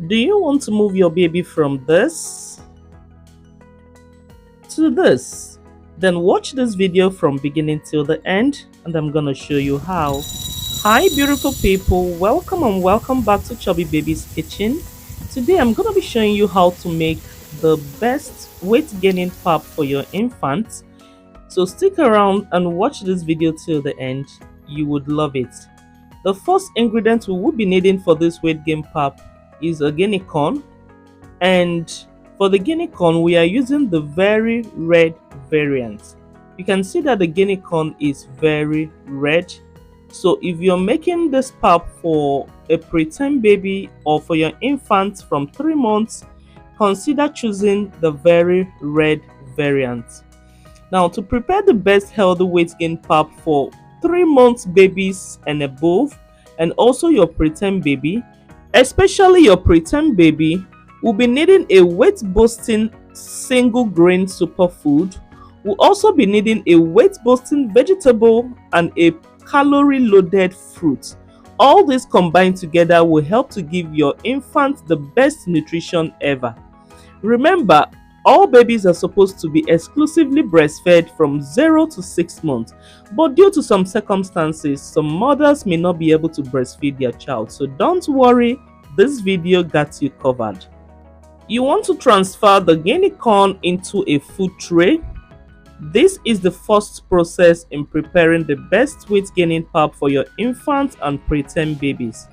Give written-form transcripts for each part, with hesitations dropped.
Do you want to move your baby from this to this? Then watch this video from beginning till the end and I'm gonna show you how. Hi beautiful people, welcome and welcome back to Chubby Baby's Kitchen. Today I'm gonna be showing you how to make the best weight gaining pap for your infant. So stick around and watch this video till the end, you would love it. The first ingredient we will be needing for this weight gain pap is a guinea corn, and for the guinea corn we are using the very red variant. You can see that the guinea corn is very red. So if you're making this pap for a preterm baby or for your infant from 3 months, consider choosing the very red variant. Now, to prepare the best healthy weight gain pap for 3 months babies and above, and also your preterm baby, especially your preterm baby, we'll be needing a weight boosting single grain superfood. We'll also be needing a weight boosting vegetable and a calorie loaded fruit. All this combined together will help to give your infant the best nutrition ever. Remember, all babies are supposed to be exclusively breastfed from 0 to 6 months, but due to some circumstances, some mothers may not be able to breastfeed their child. So don't worry, this video got you covered. You want to transfer the guinea corn into a food tray. This is the first process in preparing the best weight gaining pap for your infant and preterm babies.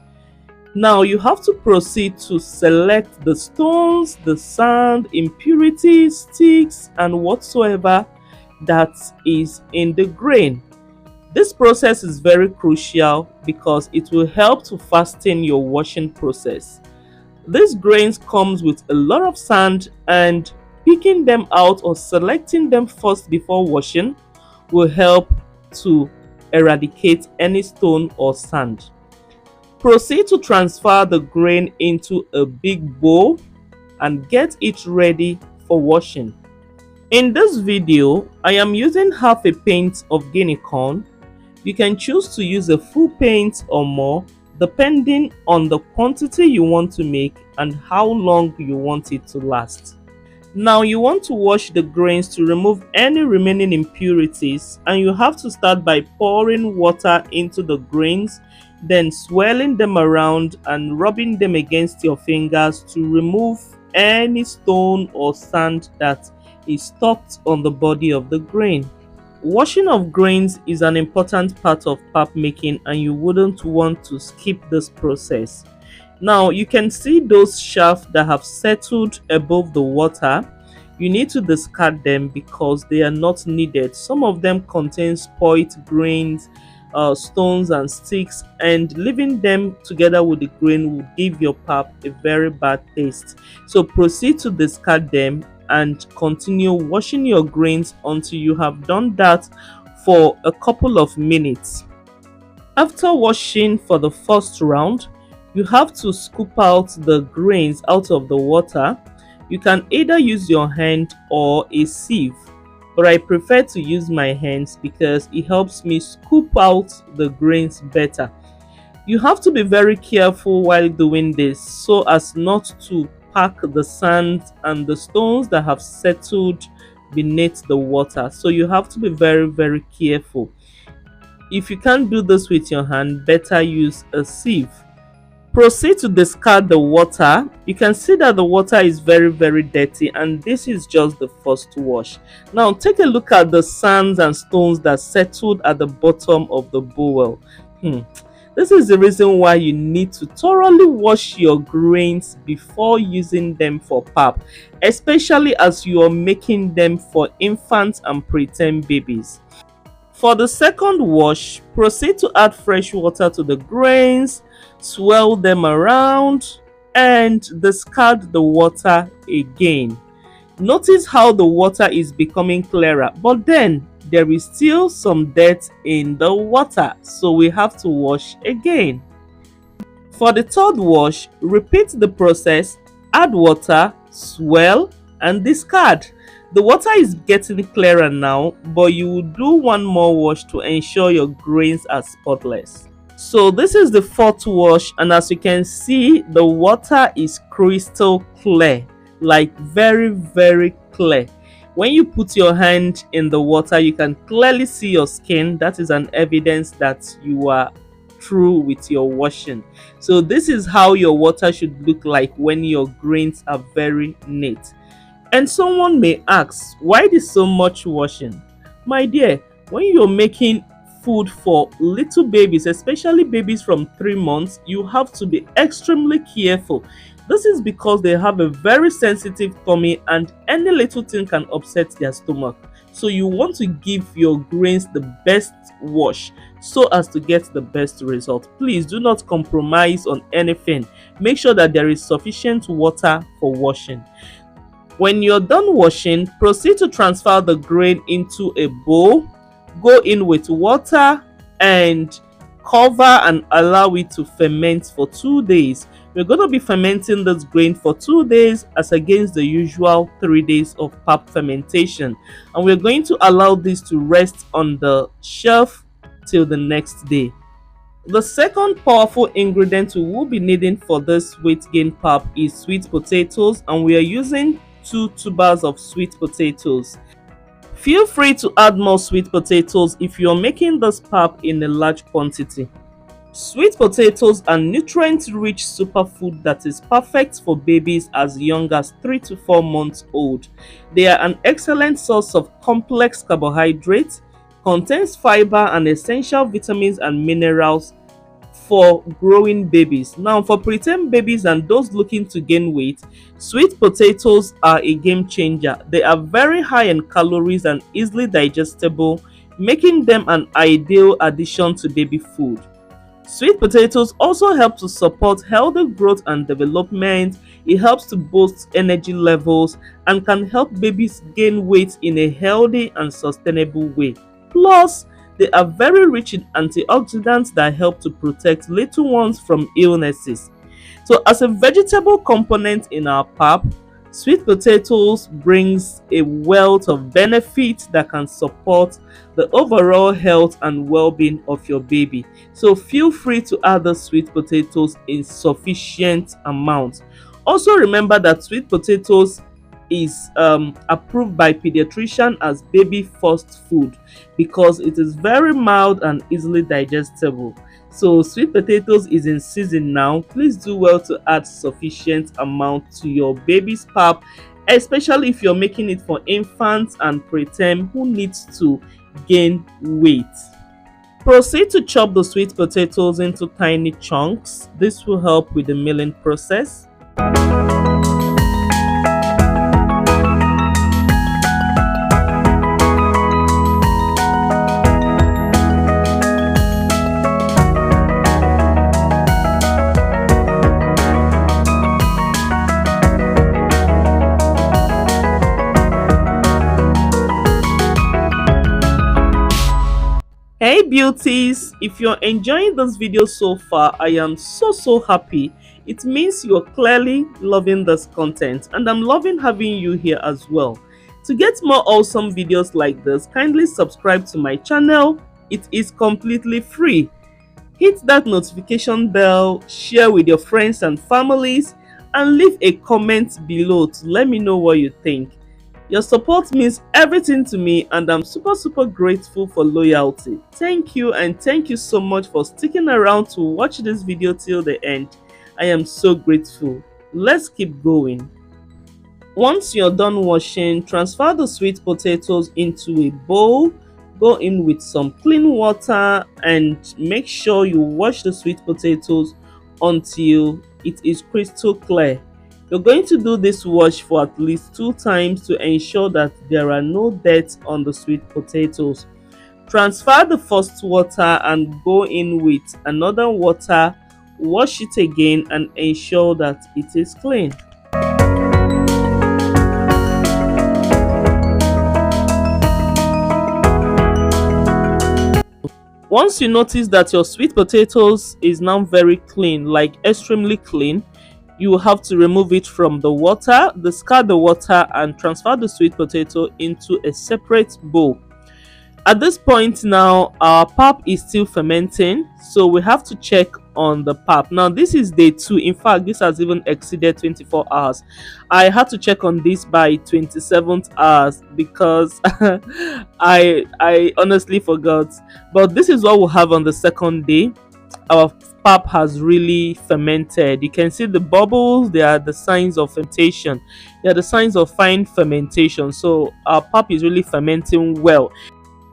Now you have to proceed to select the stones, the sand, impurities, sticks and whatsoever that is in the grain. This process is very crucial because it will help to fasten your washing process. These grains comes with a lot of sand, and picking them out or selecting them first before washing will help to eradicate any stone or sand. Proceed to transfer the grain into a big bowl and get it ready for washing. In this video, I am using half a pint of guinea corn. You can choose to use a full pint or more depending on the quantity you want to make and how long you want it to last. Now you want to wash the grains to remove any remaining impurities, and you have to start by pouring water into the grains, then swirling them around and rubbing them against your fingers to remove any stone or sand that is stuck on the body of the grain. Washing of grains is an important part of pap making, and you wouldn't want to skip this process. Now you can see those chaff that have settled above the water. You need to discard them because they are not needed. Some of them contain spoiled grains, stones and sticks, and leaving them together with the grain will give your pap a very bad taste. So proceed to discard them and continue washing your grains until you have done that for a couple of minutes. After washing for the first round, you have to scoop out the grains out of the water. You can either use your hand or a sieve, but I prefer to use my hands because it helps me scoop out the grains better. You have to be very careful while doing this so as not to pack the sand and the stones that have settled beneath the water. So you have to be very careful. If you can't do this with your hand, better use a sieve. Proceed to discard the water. You can see that the water is very dirty, and this is just the first wash. Now take a look at the sands and stones that settled at the bottom of the bowl. This is the reason why you need to thoroughly wash your grains before using them for pap, especially as you are making them for infants and preterm babies. For the second wash, proceed to add fresh water to the grains, swirl them around, and discard the water again. Notice how the water is becoming clearer, but then there is still some dirt in the water, so we have to wash again. For the third wash, repeat the process, add water, swirl, and discard. The water is getting clearer now, but you will do one more wash to ensure your grains are spotless. So this is the fourth wash, and as you can see, the water is crystal clear, like very, very clear. When you put your hand in the water, you can clearly see your skin. That is an evidence that you are through with your washing. So this is how your water should look like when your grains are very neat. And someone may ask, why is so much washing? My dear, when you're making food for little babies, especially babies from 3 months, you have to be extremely careful. This is because they have a very sensitive tummy and any little thing can upset their stomach. So you want to give your grains the best wash so as to get the best result. Please do not compromise on anything. Make sure that there is sufficient water for washing. When you're done washing, proceed to transfer the grain into a bowl. Go in with water and cover and allow it to ferment for 2 days. We're going to be fermenting this grain for 2 days as against the usual 3 days of PAP fermentation. And we're going to allow this to rest on the shelf till the next day. The second powerful ingredient we will be needing for this weight gain PAP is sweet potatoes, and we are using 2 tubers of sweet potatoes. Feel free to add more sweet potatoes if you're making this PAP in a large quantity. Sweet potatoes are nutrient-rich superfood that is perfect for babies as young as 3 to 4 months old. They are an excellent source of complex carbohydrates, contains fiber and essential vitamins and minerals for growing babies. Now, for preterm babies and those looking to gain weight, sweet potatoes are a game changer. They are very high in calories and easily digestible, making them an ideal addition to baby food. Sweet potatoes also help to support healthy growth and development. It helps to boost energy levels and can help babies gain weight in a healthy and sustainable way. Plus, they are very rich in antioxidants that help to protect little ones from illnesses. So as a vegetable component in our PAP, sweet potatoes brings a wealth of benefits that can support the overall health and well-being of your baby. So feel free to add the sweet potatoes in sufficient amounts. Also remember that sweet potatoes is approved by pediatrician as baby first food because it is very mild and easily digestible. So sweet potatoes is in season now. Please do well to add sufficient amount to your baby's PAP, especially if you're making it for infants and preterm who needs to gain weight. Proceed to chop the sweet potatoes into tiny chunks. This will help with the milling process. Hey beauties, if you're enjoying this video so far, I am so happy. It means you're clearly loving this content and I'm loving having you here as well. To get more awesome videos like this, kindly subscribe to my channel. It is completely free. Hit that notification bell, share with your friends and families, and leave a comment below to let me know what you think. Your support means everything to me and I'm super grateful for loyalty. Thank you, and thank you so much for sticking around to watch this video till the end. I am so grateful. Let's keep going. Once you're done washing, transfer the sweet potatoes into a bowl. Go in with some clean water and make sure you wash the sweet potatoes until it is crystal clear. You're going to do this wash for at least 2 times to ensure that there are no dirt on the sweet potatoes. Transfer the first water and go in with another water. Wash it again and ensure that it is clean. Once you notice that your sweet potatoes is now very clean, like extremely clean, you will have to remove it from the water, discard the water and transfer the sweet potato into a separate bowl. At this point now, our pap is still fermenting, so we have to check on the pap. Now this is day 2. In fact, this has even exceeded 24 hours. I had to check on this by 27th hours because I honestly forgot. But this is what we'll have on the second day. Our pap has really fermented. You can see the bubbles, they are the signs of fermentation. They are the signs of fine fermentation. So our pap is really fermenting well.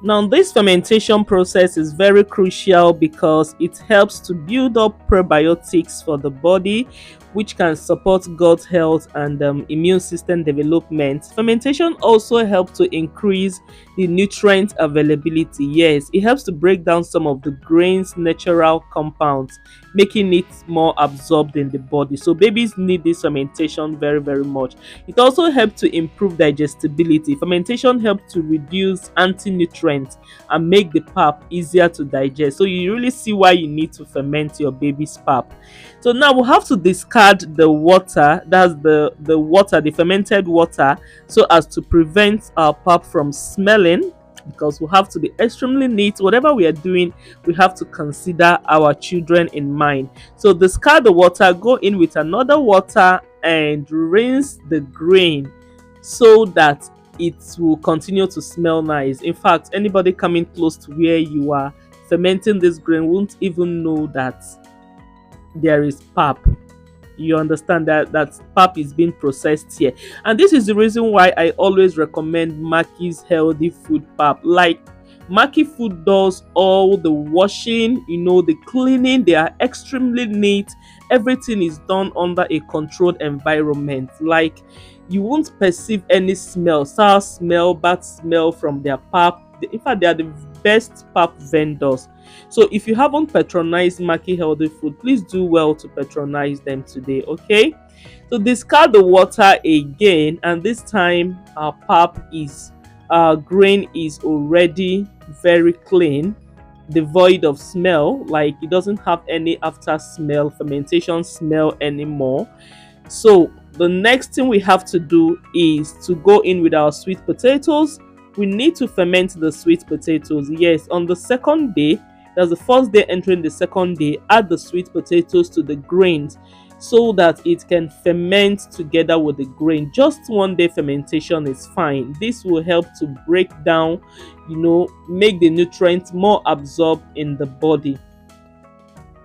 Now, this fermentation process is very crucial because it helps to build up probiotics for the body, which can support gut health and immune system development. Fermentation also helps to increase the nutrient availability. Yes, it helps to break down some of the grain's natural compounds, making it more absorbed in the body. So babies need this fermentation very, very much. It also helps to improve digestibility. Fermentation helps to reduce anti-nutrients and make the pap easier to digest. So you really see why you need to ferment your baby's pap. So now we'll have to discard the water, that's the water, the fermented water, so as to prevent our pap from smelling, because we have to be extremely neat. Whatever we are doing, we have to consider our children in mind. So discard the water, go in with another water and rinse the grain so that it will continue to smell nice. In fact, anybody coming close to where you are fermenting this grain won't even know that there is pap. You understand that pap is being processed here, and this is the reason why I always recommend Maki's healthy food pap. Like, Maki food does all the washing, the cleaning. They are extremely neat. Everything is done under a controlled environment. Like, you won't perceive any smell, sour smell, bad smell from their pap. In fact, they are the best pap vendors. So if you haven't patronized Maki healthy food, please do well to patronize them today. Okay, so discard the water again, and this time our pap is grain is already very clean, devoid of smell. Like, it doesn't have any after smell, fermentation smell anymore. So the next thing we have to do is to go in with our sweet potatoes. We need to ferment the sweet potatoes. Yes, on the second day, that's the first day entering the second day, add the sweet potatoes to the grains so that it can ferment together with the grain. Just 1 day fermentation is fine. This will help to break down, make the nutrients more absorbed in the body.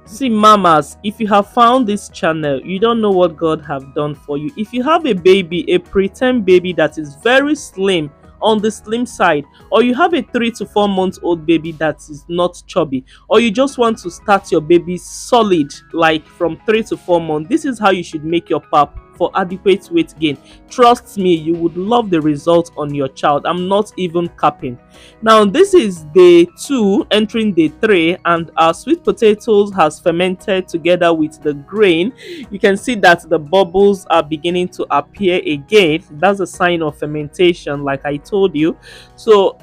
See, mamas, if you have found this channel, you don't know what God have done for you. If you have a baby, a preterm baby that is very slim, on the slim side, or you have a 3 to 4 months old baby that is not chubby, or you just want to start your baby solid, like from 3 to 4 months, this is how you should make your pap for adequate weight gain. Trust me, you would love the result on your child. I'm not even capping. Now this is day 2 entering day 3, and our sweet potatoes has fermented together with the grain. You can see that the bubbles are beginning to appear again. That's a sign of fermentation, like I told you. So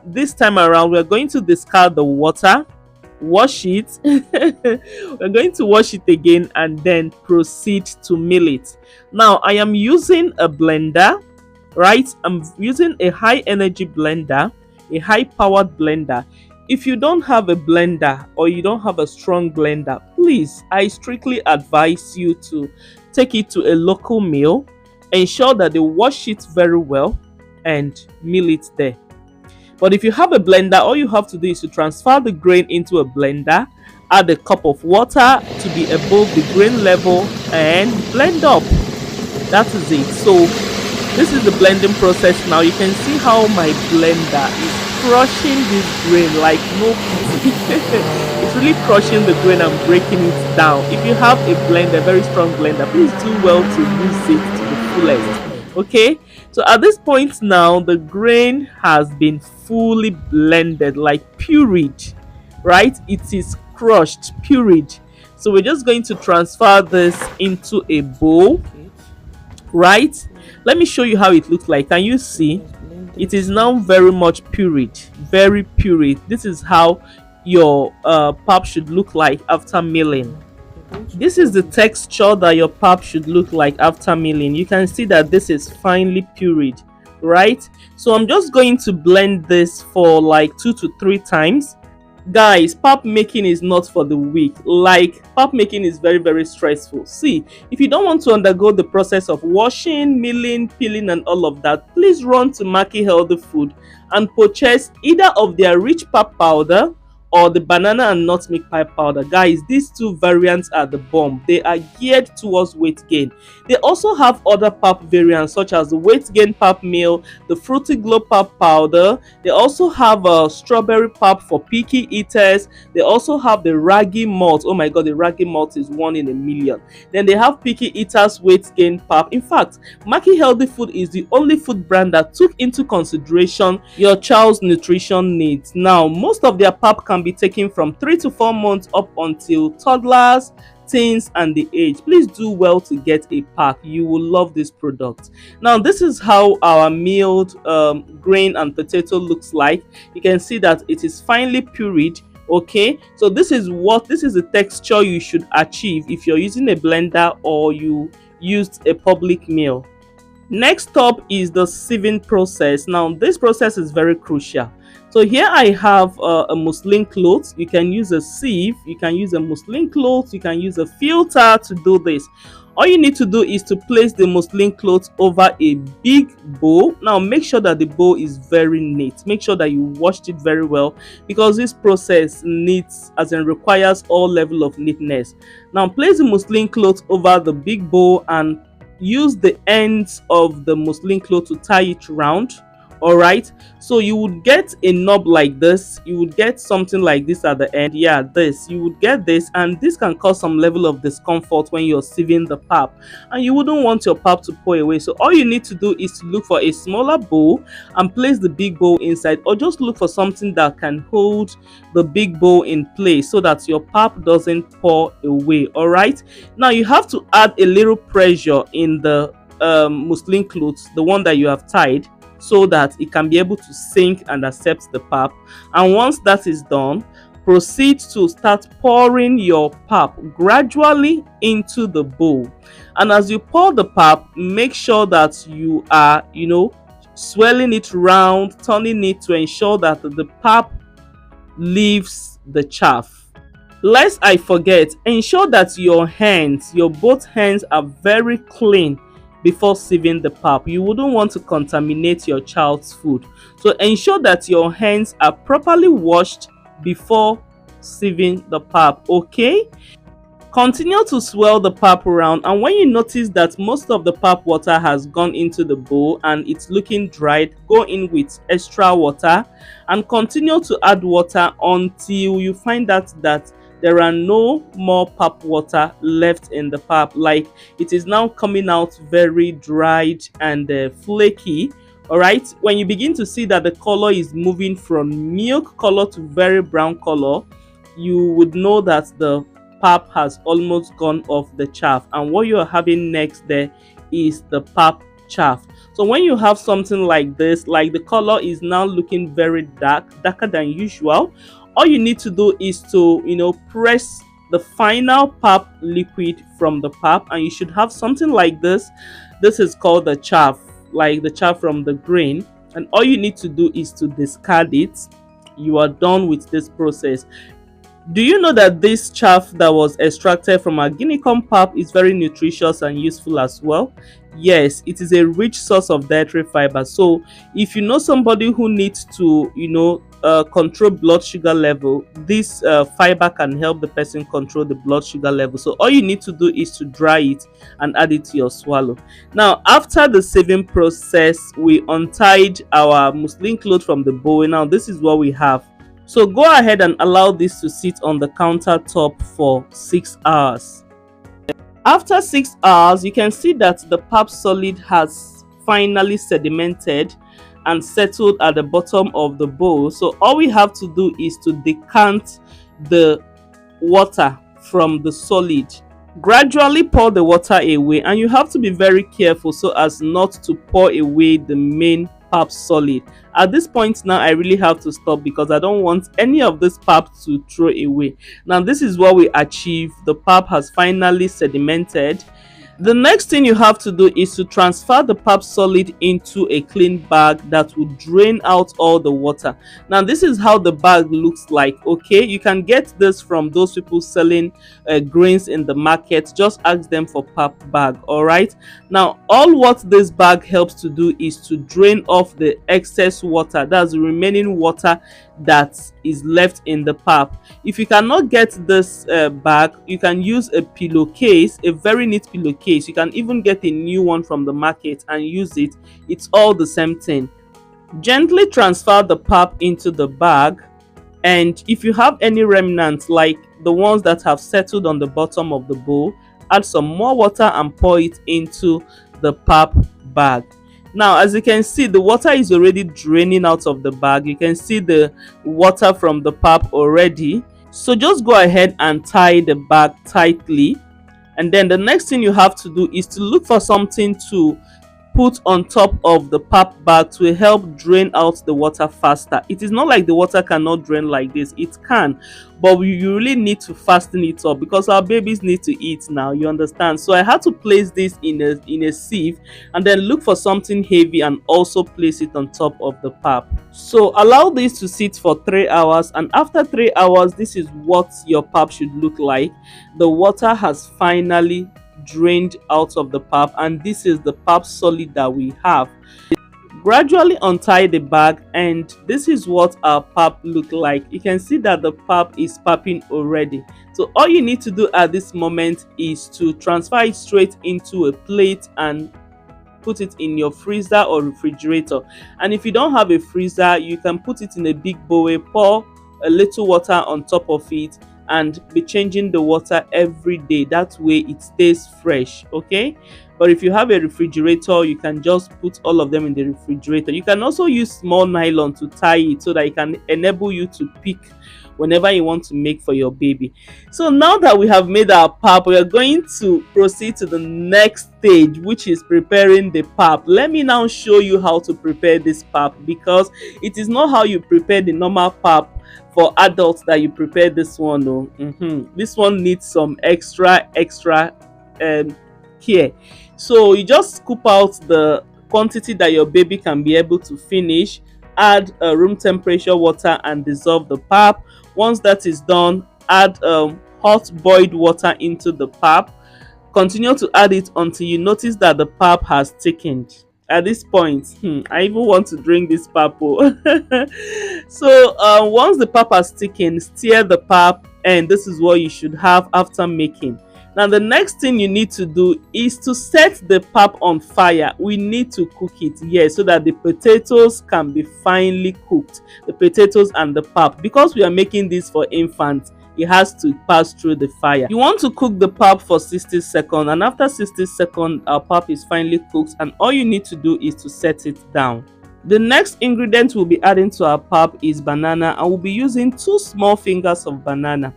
this time around, we're going to discard the water, wash it. We're going to wash it again and then proceed to mill it. Now I am using a blender, right? I'm using a high energy blender, a high powered blender. If you don't have a blender or you don't have a strong blender, please, I strictly advise you to take it to a local mill. Ensure that they wash it very well and mill it there. But if you have a blender, all you have to do is to transfer the grain into a blender, add a cup of water to be above the grain level, and blend up. That is it. So this is the blending process now. You can see how my blender is crushing this grain like no pity. It's really crushing the grain and breaking it down. If you have a blender, very strong blender, please do well to use it to the fullest. Okay, so at this point now, the grain has been fully blended, like pureed, right? It is crushed, pureed. So we're just going to transfer this into a bowl, right? Let me show you how it looks like. Can you see? It is now very much pureed, very pureed. This is how your pap should look like after milling. This is the texture that your pap should look like after milling. You can see that this is finely pureed, right? So I'm just going to blend this for like 2 to 3 times. Guys, pap making is not for the weak. Like, pap making is very, very stressful. See, if you don't want to undergo the process of washing, milling, peeling and all of that, please run to Maki Healthy Food and purchase either of their rich pap powder or the banana and nutmeg pap powder. Guys, these two variants are the bomb. They are geared towards weight gain. They also have other pap variants such as the weight gain pap meal, the fruity glow pap powder. They also have a strawberry pap for picky eaters. They also have the ragi malt. Oh my god, the ragi malt is one in a million. Then they have picky eaters weight gain pap. In fact, Maki Healthy Food is the only food brand that took into consideration your child's nutrition needs. Now, most of their pap can be taken from 3 to 4 months up until toddlers, teens and the age. Please do well to get a pack. You will love this product. Now, this is how our milled grain and potato looks like. You can see that it is finely pureed. Okay, so this is the texture you should achieve if you're using a blender or you used a public mill. Next up is the sieving process. Now, this process is very crucial. So here I have a muslin cloth. You can use a sieve, you can use a muslin cloth, you can use a filter to do this. All you need to do is to place the muslin cloth over a big bowl. Now make sure that the bowl is very neat. Make sure that you washed it very well, because this process requires all level of neatness. Now place the muslin cloth over the big bowl and use the ends of the muslin cloth to tie it round. All right, so you would get a knob like this, you would get something like this at the end. Yeah, this, you would get this, and this can cause some level of discomfort when you're sieving the pap, and you wouldn't want your pap to pour away. So all you need to do is to look for a smaller bowl and place the big bowl inside, or just look for something that can hold the big bowl in place so that your pap doesn't pour away. All right, now you have to add a little pressure in the muslin cloth, the one that you have tied, so that it can be able to sink and accept the pap. And once that is done, proceed to start pouring your pap gradually into the bowl. And as you pour the pap, make sure that you are swirling it round, turning it to ensure that the pap leaves the chaff. Lest I forget, ensure that your both hands are very clean before sieving the pap. You wouldn't want to contaminate your child's food, so ensure that your hands are properly washed before sieving the pap. Okay, continue to swirl the pap around, and when you notice that most of the pap water has gone into the bowl and it's looking dried, go in with extra water and continue to add water until you find out that there are no more pap water left in the pap. Like, it is now coming out very dried and flaky. All right, when you begin to see that the color is moving from milk color to very brown color, you would know that the pap has almost gone off the chaff, and what you are having next there is the pap chaff. So when you have something like this, like the color is now looking very darker than usual, all you need to do is to press the final pap liquid from the pap, and you should have something like this. This is called the chaff, like the chaff from the grain, and all you need to do is to discard it. You are done with this process. Do you know that this chaff that was extracted from a guinea corn pap is very nutritious and useful as well? Yes, it is a rich source of dietary fiber. So if you know somebody who needs to control blood sugar level, this fiber can help the person control the blood sugar level. So all you need to do is to dry it and add it to your swallow. Now, after the sieving process, we untied our muslin cloth from the bowl. Now this is what we have. So go ahead and allow this to sit on the countertop for 6 hours. After 6 hours, you can see that the pap solid has finally sedimented and settled at the bottom of the bowl. So all we have to do is to decant the water from the solid. Gradually pour the water away, and you have to be very careful so as not to pour away the main pap solid. At this point now, I really have to stop because I don't want any of this pap to throw away. Now this is what we achieved. The pap has finally sedimented, The next thing you have to do is to transfer the pap solid into a clean bag that will drain out all the water. Now this is how the bag looks like. Okay, you can get this from those people selling grains in the market. Just ask them for pap bag. All right, now all what this bag helps to do is to drain off the excess water, that's the remaining water that is left in the pap. If you cannot get this bag, you can use a pillowcase, a very neat pillowcase. You can even get a new one from the market and use it. It's all the same thing. Gently transfer the pap into the bag, and if you have any remnants like the ones that have settled on the bottom of the bowl, add some more water and pour it into the pap bag. Now as you can see, the water is already draining out of the bag. You can see the water from the pap already. So just go ahead and tie the bag tightly, and then the next thing you have to do is to look for something to put on top of the pap bag to help drain out the water faster. It is not like the water cannot drain like this, it can, but you really need to fasten it up because our babies need to eat now, you understand. So I had to place this in a sieve and then look for something heavy and also place it on top of the pap. So allow this to sit for 3 hours, and after 3 hours this is what your pap should look like. The water has finally drained out of the pap, and this is the pap solid that we have. Gradually untie the bag, and this is what our pap look like. You can see that the pap is papping already. So all you need to do at this moment is to transfer it straight into a plate and put it in your freezer or refrigerator. And if you don't have a freezer, you can put it in a big bowl, pour a little water on top of it, and be changing the water every day. That way it stays fresh. Okay, but if you have a refrigerator, you can just put all of them in the refrigerator. You can also use small nylon to tie it so that it can enable you to pick whenever you want to make for your baby. So now that we have made our pap, we are going to proceed to the next stage, which is preparing the pap. Let me now show you how to prepare this pap, because it is not how you prepare the normal pap for adults that you prepare this one. This one needs some extra care. So you just scoop out the quantity that your baby can be able to finish, add room temperature water and dissolve the pap. Once that is done, add hot boiled water into the pap. Continue to add it until you notice that the pap has thickened. At this point, I even want to drink this pap. So once the pap has thickened, stir the pap, and this is what you should have after making. Now the next thing you need to do is to set the pap on fire. We need to cook it, yes, so that the potatoes can be finely cooked, the potatoes and the pap. Because we are making this for infants, it has to pass through the fire. You want to cook the pap for 60 seconds, and after 60 seconds our pap is finally cooked, and all you need to do is to set it down. The next ingredient we'll be adding to our pap is banana, and we'll be using 2 small fingers of banana.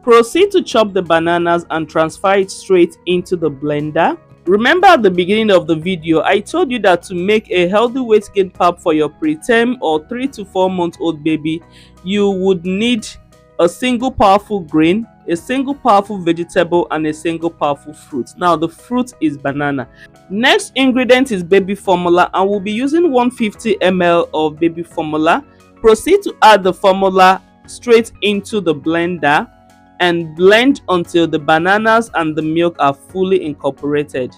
Proceed to chop the bananas and transfer it straight into the blender. Remember at the beginning of the video, I told you that to make a healthy weight gain pap for your preterm or 3 to 4 month old baby, you would need a single powerful grain, a single powerful vegetable, and a single powerful fruit. Now the fruit is banana. Next ingredient is baby formula, and we'll be using 150 ml of baby formula. Proceed to add the formula straight into the blender and blend until the bananas and the milk are fully incorporated.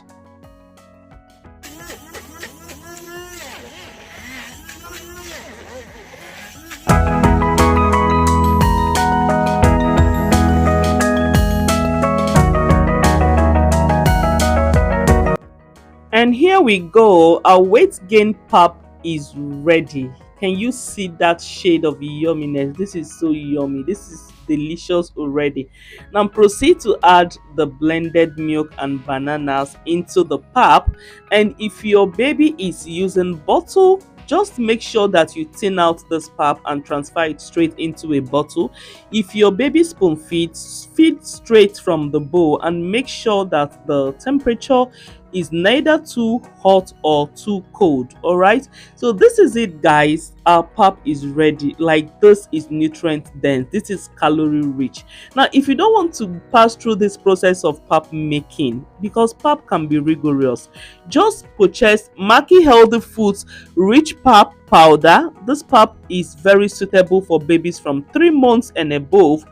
And here we go, our weight gain pap is ready. Can you see that shade of yumminess? This is so yummy. This is delicious already. Now proceed to add the blended milk and bananas into the pap, and if your baby is using bottle, just make sure that you thin out this pap and transfer it straight into a bottle. If your baby spoon feeds, feed straight from the bowl, and make sure that the temperature is neither too hot or too cold. All right, so this is it, guys. Our pap is ready. Like, this is nutrient dense, this is calorie rich. Now, if you don't want to pass through this process of pap making, because pap can be rigorous, just purchase Maki Healthy Foods rich pap powder. This pap is very suitable for babies from 3 months and above,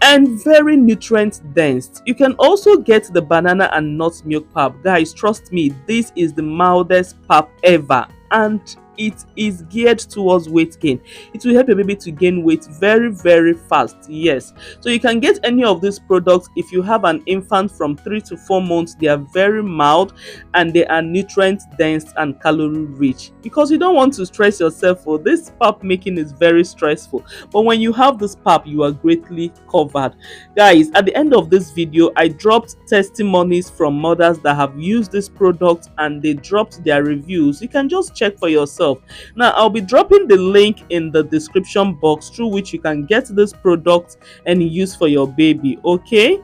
and very nutrient dense. You can also get the banana and nut milk pap. Guys, trust me, this is the mildest pap ever, and it is geared towards weight gain. It will help your baby to gain weight very fast. Yes, so you can get any of these products if you have an infant from 3 to 4 months. They are very mild and they are nutrient dense and calorie rich, because you don't want to stress yourself. For this pap making is very stressful, but when you have this pap, you are greatly covered. Guys, at the end of this video, I dropped testimonies from mothers that have used this product and they dropped their reviews. You can just check for yourself. Now, I'll be dropping the link in the description box through which you can get this product and use for your baby. Okay,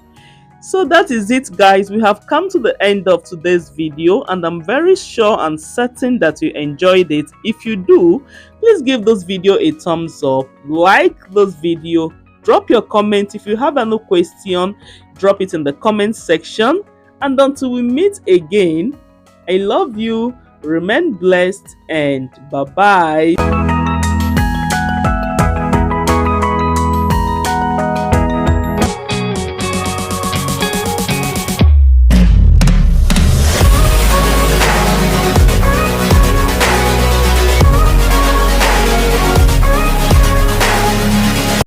so that is it, guys. We have come to the end of today's video, and I'm very sure and certain that you enjoyed it. If you do, please give this video a thumbs up, like this video, drop your comment. If you have any question, drop it in the comment section. And until we meet again, I love you, remain blessed, and bye bye.